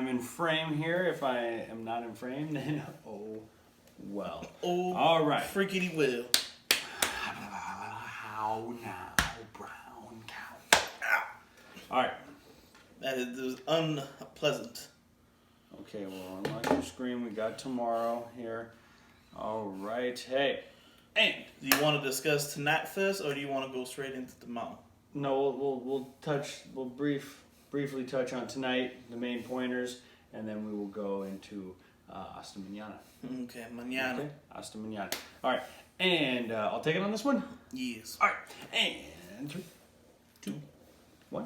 I'm in frame here. If I am not in frame, then oh well. Oh, all right. Freakity will. How now, brown cow? All right. That is unpleasant. Okay, well, unlock your screen. We got tomorrow here. All right. Hey. And do you want to discuss tonight first, or do you want to go straight into tomorrow? No, we'll briefly touch on tonight, the main pointers, and then we will go into hasta mañana. Okay, mañana. Okay, hasta mañana. All right, and I'll take it on this one. Yes. All right, and 3, 2, 1.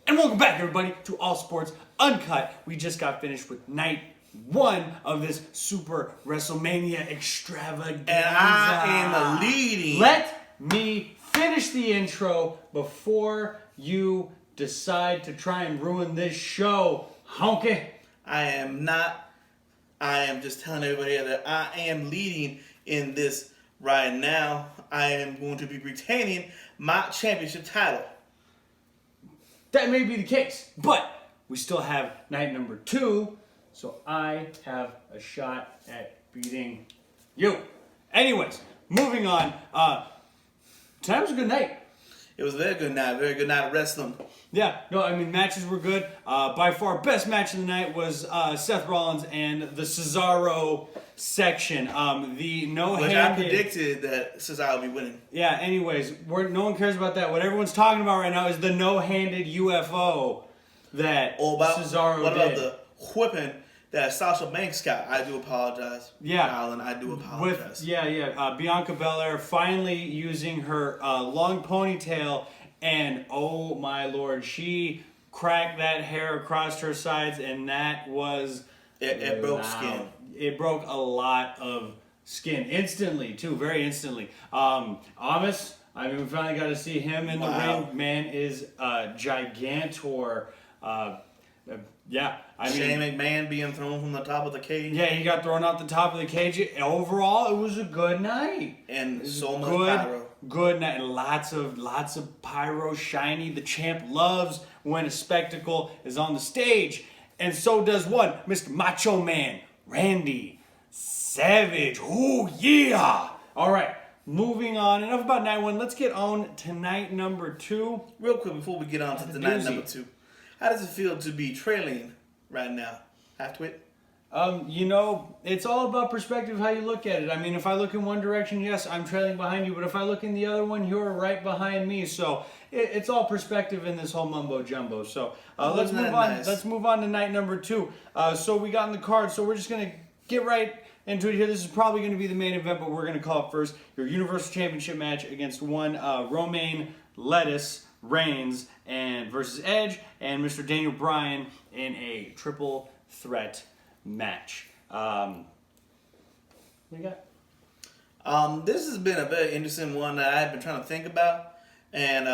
And welcome back, everybody, to All Sports Uncut. We just got finished with night 1 of this Super Wrestlemania extravaganza. And I am leading. Let me finish the intro before you decide to try and ruin this show, honky. I am not. I am just telling everybody that I am leading in this right now. I am going to be retaining my championship title. That may be the case, but we still have night number 2, so I have a shot at beating you. Anyways, moving on. Tonight was a good night. It was a very good night of wrestling. Yeah, no, I mean, matches were good. By far, best match of the night was Seth Rollins and the Cesaro section. The no-handed... Which I predicted that Cesaro would be winning. Yeah, anyways, no one cares about that. What everyone's talking about right now is the no-handed UFO that Cesaro did. What about the whipping that Sasha Banks got? I do apologize. Yeah. Alan, I do apologize. Bianca Belair finally using her long ponytail, and oh my lord, she cracked that hair across her sides, and that was... It broke skin. It broke a lot of skin. Instantly, too. Very instantly. Amos, I mean, we finally got to see him in the ring. Man is gigantor. Yeah, I mean, Shane McMahon being thrown from the top of the cage. Yeah, he got thrown off the top of the cage. Overall, it was a good night. And so much pyro. Good night. Lots of pyro, shiny. The champ loves when a spectacle is on the stage. And so does what? Mr. Macho Man, Randy Savage. Oh, yeah. All right, moving on. Enough about night 1. Let's get on to night number 2. Real quick, before we get on to night number 2. How does it feel to be trailing right now? Half twit? It's all about perspective, how you look at it. I mean, if I look in one direction, yes, I'm trailing behind you. But if I look in the other one, you're right behind me. So it's all perspective in this whole mumbo jumbo. So let's move on. Nice. Let's move on to night number 2. So we got in the card. So we're just going to get right into it here. This is probably going to be the main event, but we're going to call it first your Universal Championship match against one Romaine Lettuce Reigns and versus Edge and Mr. Daniel Bryan in a triple threat match. What do you got? This has been a very interesting one that I've been trying to think about, and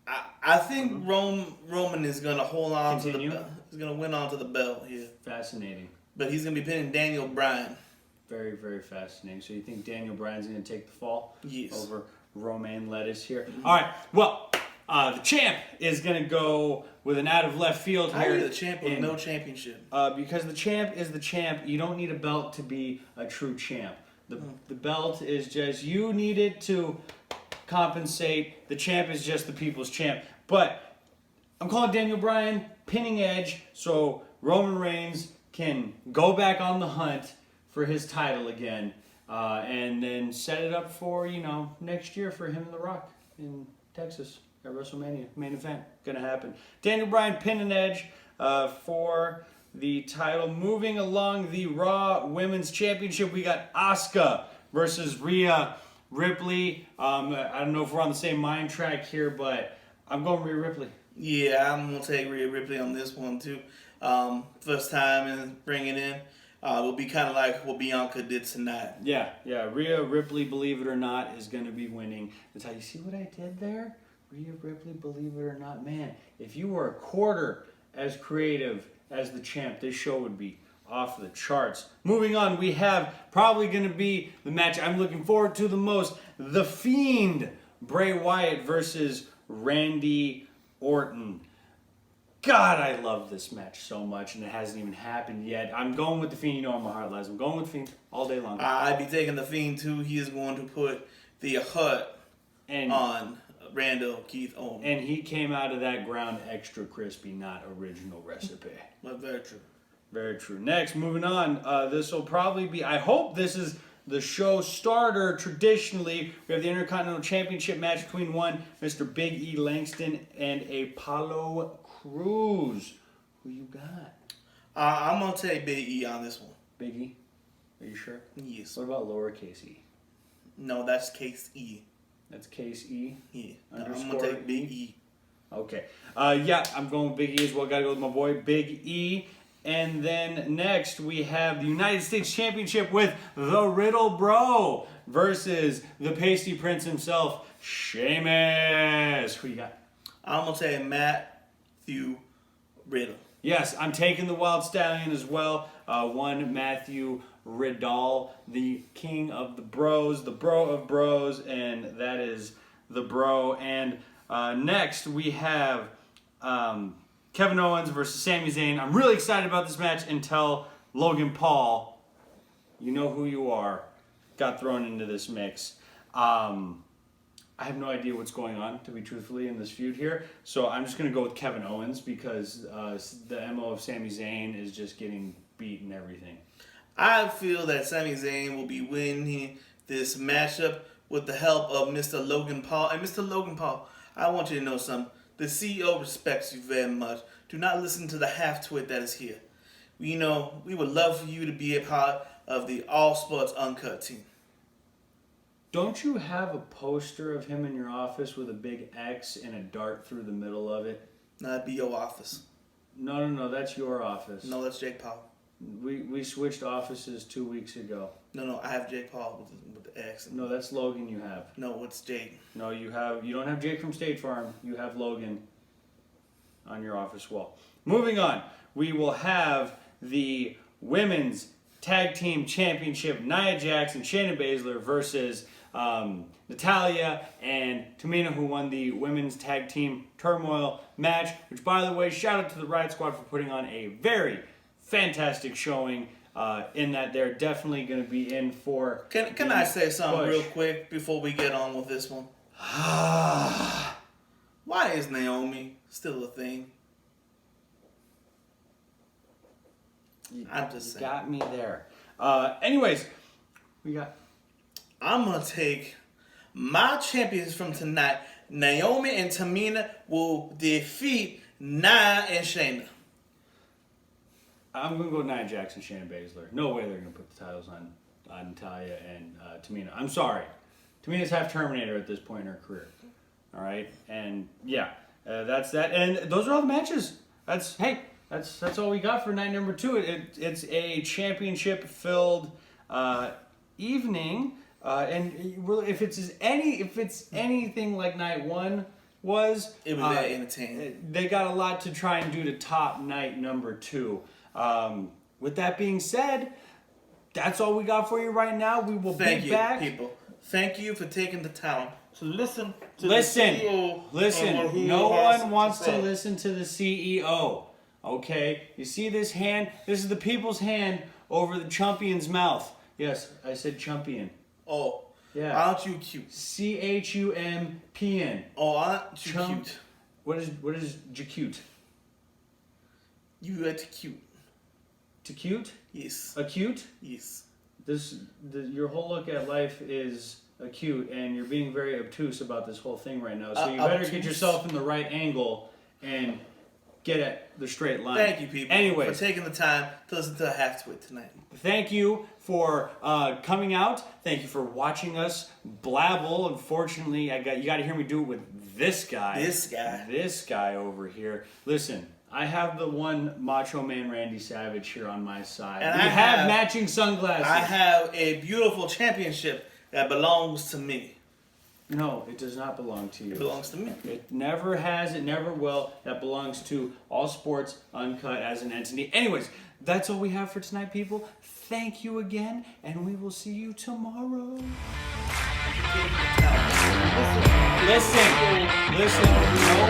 I think Roman is going to hold on to the belt. He's going to win on to the belt here. Fascinating. But he's going to be pinning Daniel Bryan. Very, very fascinating. So you think Daniel Bryan's going to take the fall? Yes. Over Romaine Lettuce here. Mm-hmm. All right. Well, the champ is going to go with an out of left field here. How are you the champ with no championship? Because the champ is the champ. You don't need a belt to be a true champ. The belt is just, you need it to compensate. The champ is just the people's champ. But I'm calling Daniel Bryan pinning Edge so Roman Reigns can go back on the hunt for his title again. And then set it up for, next year for him and The Rock in Texas at WrestleMania. Main event. Gonna happen. Daniel Bryan pinning Edge for the title. Moving along the Raw Women's Championship, we got Asuka versus Rhea Ripley. I don't know if we're on the same mind track here, but I'm going Rhea Ripley. Yeah, I'm going to take Rhea Ripley on this one, too. First time in bringing in. Will be kind of like what Bianca did tonight. Yeah. Rhea Ripley, believe it or not, is going to be winning. That's how you see what I did there? Rhea Ripley, believe it or not. Man, if you were a quarter as creative as the champ, this show would be off the charts. Moving on, we have probably going to be the match I'm looking forward to the most. The Fiend, Bray Wyatt versus Randy Orton. God, I love this match so much, and it hasn't even happened yet. I'm going with the Fiend. You know where my heart lies. I'm going with the Fiend all day long. I'd be taking the Fiend too. He is going to put the hut on Randall Keith Owens. And he came out of that ground extra crispy, not original recipe. But very true. Very true. Next, moving on. This will probably be, I hope this is the show starter. Traditionally, we have the Intercontinental Championship match between one Mr. Big E Langston and Apollo Crews. Who you got? I'm going to take Big E on this one. Big E? Are you sure? Yes. What about lowercase e? No, that's Case E. That's case E? Yeah. No, I'm going to take Big E. Okay. Yeah, I'm going with Big E as well. Got to go with my boy Big E. And then next we have the United States Championship with the Riddle Bro versus the Pasty Prince himself, Sheamus. Who you got? I'm going to take Matthew Riddle. Yes, I'm taking the Wild Stallion as well. One Matthew Riddle, the king of the bros, the bro of bros, and that is the bro. And next we have Kevin Owens versus Sami Zayn. I'm really excited about this match until Logan Paul, you know who you are, got thrown into this mix. I have no idea what's going on, to be truthfully, in this feud here. So I'm just going to go with Kevin Owens because the MO of Sami Zayn is just getting beat and everything. I feel that Sami Zayn will be winning this matchup with the help of Mr. Logan Paul. And Mr. Logan Paul, I want you to know something. The CEO respects you very much. Do not listen to the half-twit that is here. We would love for you to be a part of the All Sports Uncut team. Don't you have a poster of him in your office with a big X and a dart through the middle of it? No, that'd be your office. No, that's your office. No, that's Jake Paul. We switched offices 2 weeks ago. No, I have Jake Paul with the X. No, that's Logan you have. No, it's Jake. No, you don't have Jake from State Farm. You have Logan on your office wall. Moving on, we will have the Women's Tag Team Championship, Nia Jax and Shayna Baszler versus Natalya and Tamina, who won the Women's Tag Team Turmoil match, which, by the way, shout out to the Riot Squad for putting on a very fantastic showing in that they're definitely going to be in for... Can I say something real quick before we get on with this one? Why is Naomi still a thing? I'm just saying. Got me there. Anyways, we got... I'm going to take my champions from tonight. Naomi and Tamina will defeat Nia and Shayna. I'm going to go Nia Jax and Shayna Baszler. No way they're going to put the titles on Natalya and Tamina. I'm sorry. Tamina's half Terminator at this point in her career. All right? And, yeah, that's that. And those are all the matches. That's all we got for night number 2. It's a championship-filled evening. And if it's anything like night 1 was, it was very entertaining. They got a lot to try and do to top night number 2. With that being said, that's all we got for you right now. We will be back. People. Thank you for taking the time to listen to the CEO. Listen. No one wants to listen to the CEO. Okay? You see this hand? This is the people's hand over the champion's mouth. Yes, I said champion. Oh. Yeah. Aren't you cute? CHUMPN. Oh, aren't you cute? What is cute? You are cute. To cute? Yes. Acute? Yes. Your whole look at life is acute, and you're being very obtuse about this whole thing right now. So you better get yourself in the right angle and get at the straight line. Thank you, people, Anyways, for taking the time to listen to Half-Twit tonight. Thank you for coming out. Thank you for watching us blabble. Unfortunately, you got to hear me do it with this guy. This guy over here. Listen, I have the one Macho Man Randy Savage here on my side. And I have matching sunglasses. I have a beautiful championship that belongs to me. No, it does not belong to you. It belongs to me. It never has. It never will. That belongs to All Sports Uncut as an entity. Anyways, that's all we have for tonight, people. Thank you again, and we will see you tomorrow. Listen. No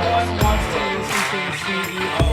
one wants to listen to the CEO.